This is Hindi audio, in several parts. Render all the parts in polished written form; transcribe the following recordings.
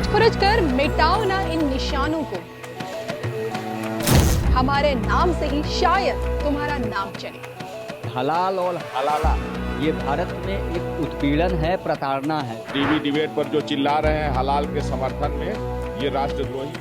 खुरच खुरच कर मिटाओ ना इन निशानों को, हमारे नाम से ही शायद तुम्हारा नाम चले। हलाल और हलाला ये भारत में एक उत्पीड़न है, प्रताड़ना है। टीवी डिबेट पर जो चिल्ला रहे हैं हलाल के समर्थन में, ये राष्ट्रद्रोही।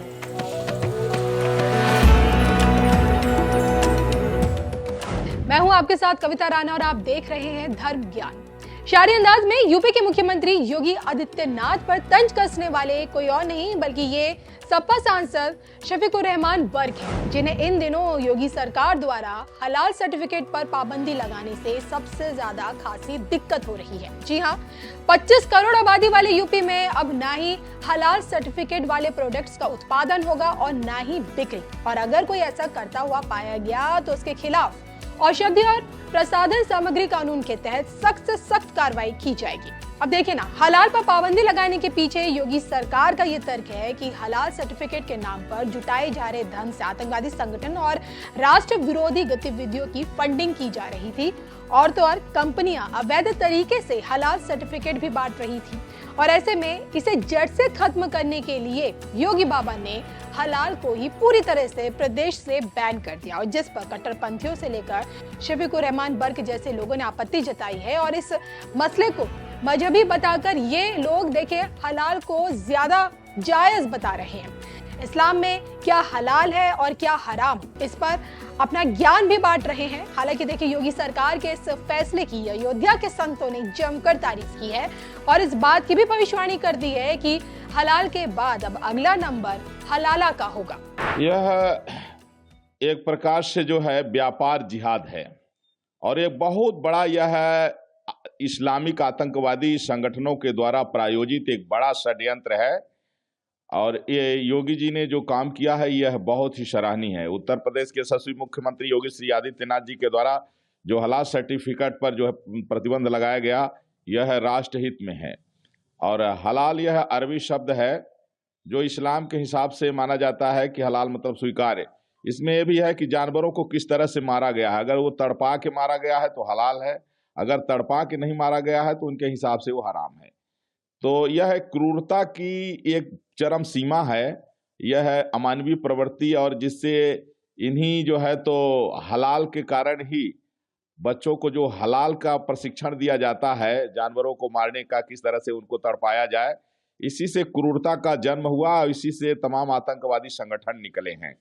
मैं हूं आपके साथ कविता राणा और आप देख रहे हैं धर्म ज्ञान। शायरी अंदाज में यूपी के मुख्यमंत्री योगी आदित्यनाथ पर तंज कसने वाले कोई और नहीं बल्कि ये सपा सांसद शफीकुर रहमान बर्क हैं, जिन्हें इन दिनों योगी सरकार द्वारा हलाल सर्टिफिकेट पर पाबंदी लगाने से सबसे ज्यादा खासी दिक्कत हो रही है। जी हाँ, 25 करोड़ आबादी वाले यूपी में अब ना ही हलाल सर्टिफिकेट वाले प्रोडक्ट्स का उत्पादन होगा और ना ही बिक्री, और अगर कोई ऐसा करता हुआ पाया गया तो उसके खिलाफ औषधि और प्रसाधन सामग्री कानून के तहत सख्त से सख्त कार्रवाई की जाएगी। अब देखिए ना, हलाल पर पाबंदी लगाने के पीछे योगी सरकार का ये तर्क है कि हलाल सर्टिफिकेट के नाम पर जुटाए जा रहे धन से आतंकवादी संगठन और राष्ट्र विरोधी गतिविधियों की फंडिंग की जा रही थी, और तो और कंपनियां अवैध तरीके से हलाल सर्टिफिकेट भी बांट रही थी, और ऐसे में इसे जड़ से खत्म करने के लिए योगी बाबा ने हलाल को ही पूरी तरह से प्रदेश से बैन कर दिया, और जिस पर कट्टरपंथियों से लेकर शफीकुर रहमान बर्क जैसे लोगों ने आपत्ति जताई है। और इस मसले को मजहबी बताकर ये लोग देखिए हलाल को ज्यादा जायज बता रहे हैं। इस्लाम में क्या हलाल है और क्या हराम, इस पर अपना ज्ञान भी बांट रहे हैं। हालांकि देखिए, योगी सरकार के इस फैसले की अयोध्या के संतों ने जमकर तारीफ की है और इस बात की भी भविष्यवाणी कर दी है कि हलाल के बाद अब अगला नंबर हलाला का होगा। यह एक प्रकार से जो है व्यापार जिहाद है, और एक बहुत बड़ा यह इस्लामिक आतंकवादी संगठनों के द्वारा प्रायोजित एक बड़ा षड्यंत्र है। और ये योगी जी ने जो काम किया है यह बहुत ही सराहनीय है। उत्तर प्रदेश के यशस्वी मुख्यमंत्री योगी श्री आदित्यनाथ जी के द्वारा जो हलाल सर्टिफिकेट पर जो है प्रतिबंध लगाया गया, यह राष्ट्रहित में है। और हलाल यह अरबी शब्द है जो इस्लाम के हिसाब से माना जाता है कि हलाल मतलब स्वीकार्य। इसमें यह भी है कि जानवरों को किस तरह से मारा गया है। अगर वो तड़पा के मारा गया है तो हलाल है, अगर तड़पा के नहीं मारा गया है तो उनके हिसाब से वो हराम है। तो यह क्रूरता की एक चरम सीमा है, यह है अमानवीय प्रवृत्ति, और जिससे इन्हीं जो है तो हलाल के कारण ही बच्चों को जो हलाल का प्रशिक्षण दिया जाता है, जानवरों को मारने का, किस तरह से उनको तड़पाया जाए, इसी से क्रूरता का जन्म हुआ, इसी से तमाम आतंकवादी संगठन निकले हैं।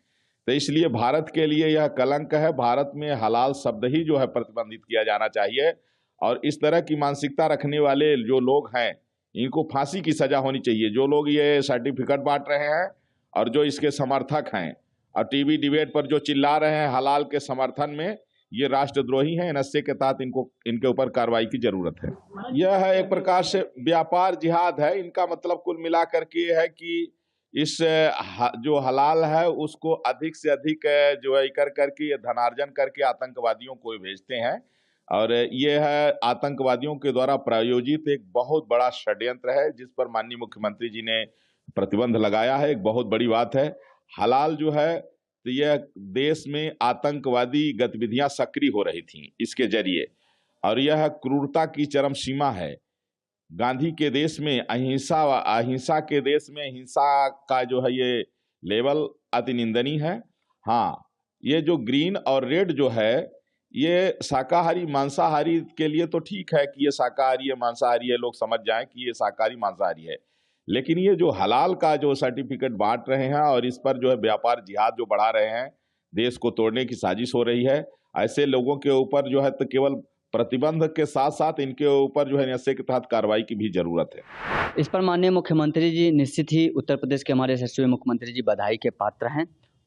तो इसलिए भारत के लिए यह कलंक है। भारत में हलाल शब्द ही जो है प्रतिबंधित किया जाना चाहिए, और इस तरह की मानसिकता रखने वाले जो लोग हैं इनको फांसी की सजा होनी चाहिए। जो लोग ये सर्टिफिकेट बांट रहे हैं और जो इसके समर्थक हैं और टीवी डिबेट पर जो चिल्ला रहे हैं हलाल के समर्थन में, ये राष्ट्रद्रोही हैं। नशे के तहत इनके ऊपर कार्रवाई की जरूरत है। यह है एक प्रकार से व्यापार जिहाद है। इनका मतलब कुल मिलाकर के है कि इस जो हलाल है उसको अधिक से अधिक जो है करके धनार्जन करके आतंकवादियों को भेजते हैं, और ये है आतंकवादियों के द्वारा प्रायोजित एक बहुत बड़ा षड्यंत्र है, जिस पर माननीय मुख्यमंत्री जी ने प्रतिबंध लगाया है। एक बहुत बड़ी बात है। हलाल जो है तो यह देश में आतंकवादी गतिविधियां सक्रिय हो रही थी इसके जरिए, और यह क्रूरता की चरम सीमा है। गांधी के देश में अहिंसा के देश में हिंसा का जो है ये लेवल अति निंदनीय है। हाँ, ये जो ग्रीन और रेड जो है ये शाकाहारी मांसाहारी के लिए तो ठीक है कि ये शाकाहारी है मांसाहारी है, लोग समझ जाएं कि ये शाकाहारी मांसाहारी है, लेकिन ये जो हलाल का जो सर्टिफिकेट बांट रहे हैं और इस पर जो है व्यापार जिहाद जो बढ़ा रहे हैं, देश को तोड़ने की साजिश हो रही है। ऐसे लोगों के ऊपर जो है तो केवल प्रतिबंध के साथ साथ इनके ऊपर जो है नशे के तहत कार्रवाई की भी जरूरत है। इस पर माननीय मुख्यमंत्री जी निश्चित ही उत्तर प्रदेश के हमारे यशस्वी मुख्यमंत्री जी बधाई के पात्र हैं।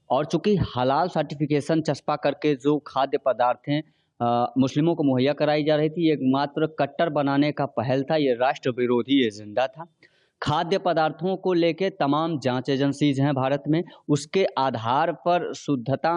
और चूंकि हलाल सर्टिफिकेशन चस्पा करके जो खाद्य पदार्थ हैं मुस्लिमों को मुहैया कराई जा रही थी, ये मात्र कट्टर बनाने का पहल था, ये राष्ट्र विरोधी एजेंडा था। खाद्य पदार्थों को लेके तमाम जांच एजेंसीज हैं भारत में, उसके आधार पर शुद्धता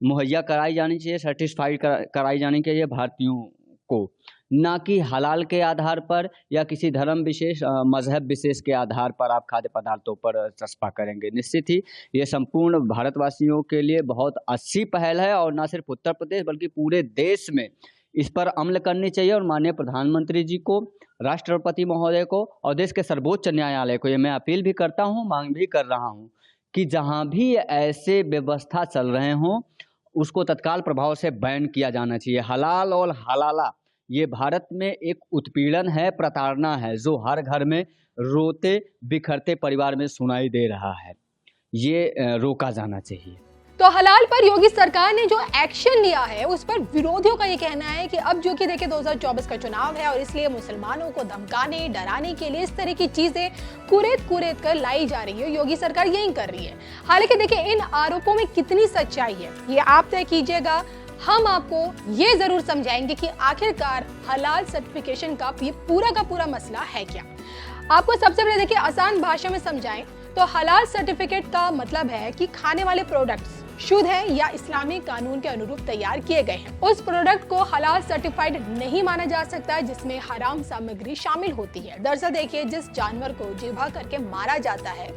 मुहैया कराई जानी चाहिए, सर्टिफाइड कराई जानी चाहिए भारतीयों को, ना कि हलाल के आधार पर या किसी धर्म विशेष मजहब विशेष के आधार पर आप खाद्य पदार्थों पर चस्पा करेंगे। निश्चित ही ये संपूर्ण भारतवासियों के लिए बहुत अच्छी पहल है, और ना सिर्फ उत्तर प्रदेश बल्कि पूरे देश में इस पर अमल करनी चाहिए और माननीय प्रधानमंत्री जी को, राष्ट्रपति महोदय को और देश के सर्वोच्च न्यायालय को ये मैं अपील भी करता हूँ, मांग भी कर रहा हूँ कि जहाँ भी ऐसे व्यवस्था चल रहे हों उसको तत्काल प्रभाव से बैन किया जाना चाहिए। हलाल और हलाला ये भारत में एक उत्पीड़न है, प्रताड़ना है, जो हर घर में रोते बिखरते परिवार में सुनाई दे रहा है। ये रोका जाना चाहिए। तो हलाल पर योगी सरकार ने जो एक्शन लिया है उस पर विरोधियों का ये कहना है कि अब जो कि देखिए 2024 का चुनाव है और इसलिए मुसलमानों को धमकाने डराने के लिए इस तरह की चीजें कुरेद कर लाई जा रही है। योगी सरकार यही कर रही है। हालांकि देखिए इन आरोपों में कितनी सच्चाई है ये आप तय कीजिएगा। हम आपको ये जरूर समझाएंगे कि आखिरकार हलाल सर्टिफिकेशन का ये पूरा मसला है क्या। आपको सबसे पहले देखिए आसान भाषा में समझाएं तो हलाल सर्टिफिकेट का मतलब है कि खाने वाले प्रोडक्ट्स शुद्ध है या इस्लामी कानून के अनुरूप तैयार किए गए हैं। उस प्रोडक्ट को हलाल सर्टिफाइड नहीं माना जा सकता जिसमें हराम सामग्री शामिल होती है। दरअसल देखिए जिस जानवर को ज़िबा करके मारा जाता है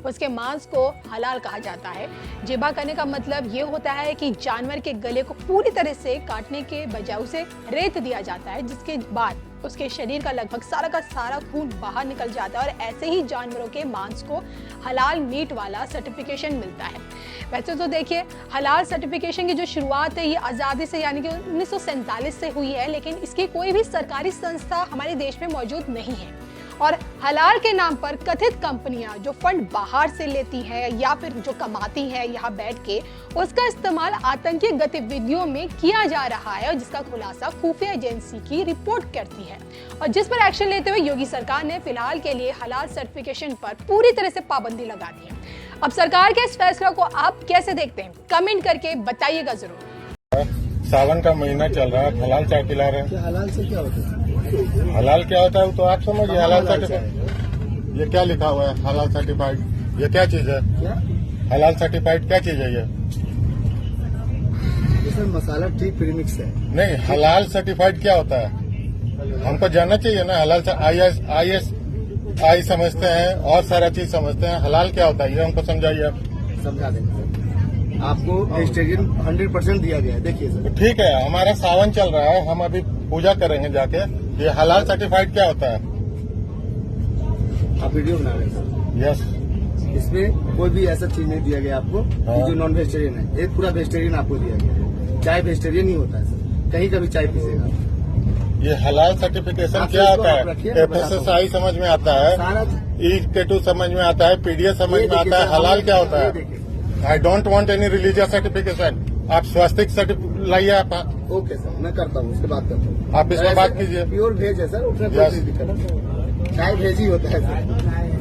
उसके मांस को हलाल कहा जाता है। ज़िबा करने का मतलब ये होता है कि जानवर के गले को पूरी तरह से काटने के बजाय उसे रेत दिया जाता है, जिसके बाद उसके शरीर का लगभग सारा खून बाहर निकल जाता है और ऐसे ही जानवरों के मांस को हलाल मीट वाला सर्टिफिकेशन मिलता है। वैसे तो देखिए हलाल सर्टिफिकेशन की जो शुरुआत है ये आज़ादी से यानी कि 1947 से हुई है, लेकिन इसकी कोई भी सरकारी संस्था हमारे देश में मौजूद नहीं है। और हलाल के नाम पर कथित कंपनियां जो फंड बाहर से लेती हैं या फिर जो कमाती हैं यहाँ बैठ के, उसका इस्तेमाल आतंकी गतिविधियों में किया जा रहा है और जिसका खुलासा खुफिया एजेंसी की रिपोर्ट करती है और जिस पर एक्शन लेते हुए योगी सरकार ने फिलहाल के लिए हलाल सर्टिफिकेशन पर पूरी तरह से पाबंदी लगा दी है। अब सरकार के इस फैसले को आप कैसे देखते हैं, कमेंट करके बताइएगा जरूर। सावन का महीना चल रहा है, हलाल चाय पिला रहे हैं। हलाल से क्या होता है? हलाल क्या होता है वो तो आप समझिए। हलाल सर्टिफाइड ये क्या लिखा हुआ है? हलाल सर्टिफाइड ये क्या चीज है? क्या हलाल सर्टिफाइड क्या चीज है ये? सर मसाला टी प्रीमिक्स है। नहीं, हलाल सर्टिफाइड क्या होता है हमको जानना चाहिए ना। हलाल ISI समझते हैं और सारा चीज समझते हैं, हलाल क्या होता है ये हमको समझाइए आप। समझा देंगे सर, आपको वेजिटेरियन 100% दिया गया है। देखिए सर, ठीक है, हमारा सावन चल रहा है, हम अभी पूजा करेंगे जाके। ये हलाल सर्टिफाइड क्या होता है? आप वीडियो बना रहे हैं सर। यस, इसमें कोई भी ऐसा चीज नहीं दिया गया आपको कि जो नॉन वेजिटेरियन है। एक पूरा वेजिटेरियन आपको दिया गया है। चाय वेजिटेरियन ही होता है सर, कहीं का भी चाय पीसेगा। ये हलाल सर्टिफिकेशन क्या होता है? FSSAI समझ में आता है, सारा E-K2 समझ में आता है, PDF समझ में आता है। हलाल क्या होता है? I don't want any religious certification. आप स्वास्तिक सर्टिफिकेट लाइए आप। ओके सर, मैं करता हूँ, उसके बात करता हूँ। आप इसमें बात कीजिए। प्योर वेज है सर, उसमें कोई दिक्कत नहीं। चाय वेज ही होता है सर।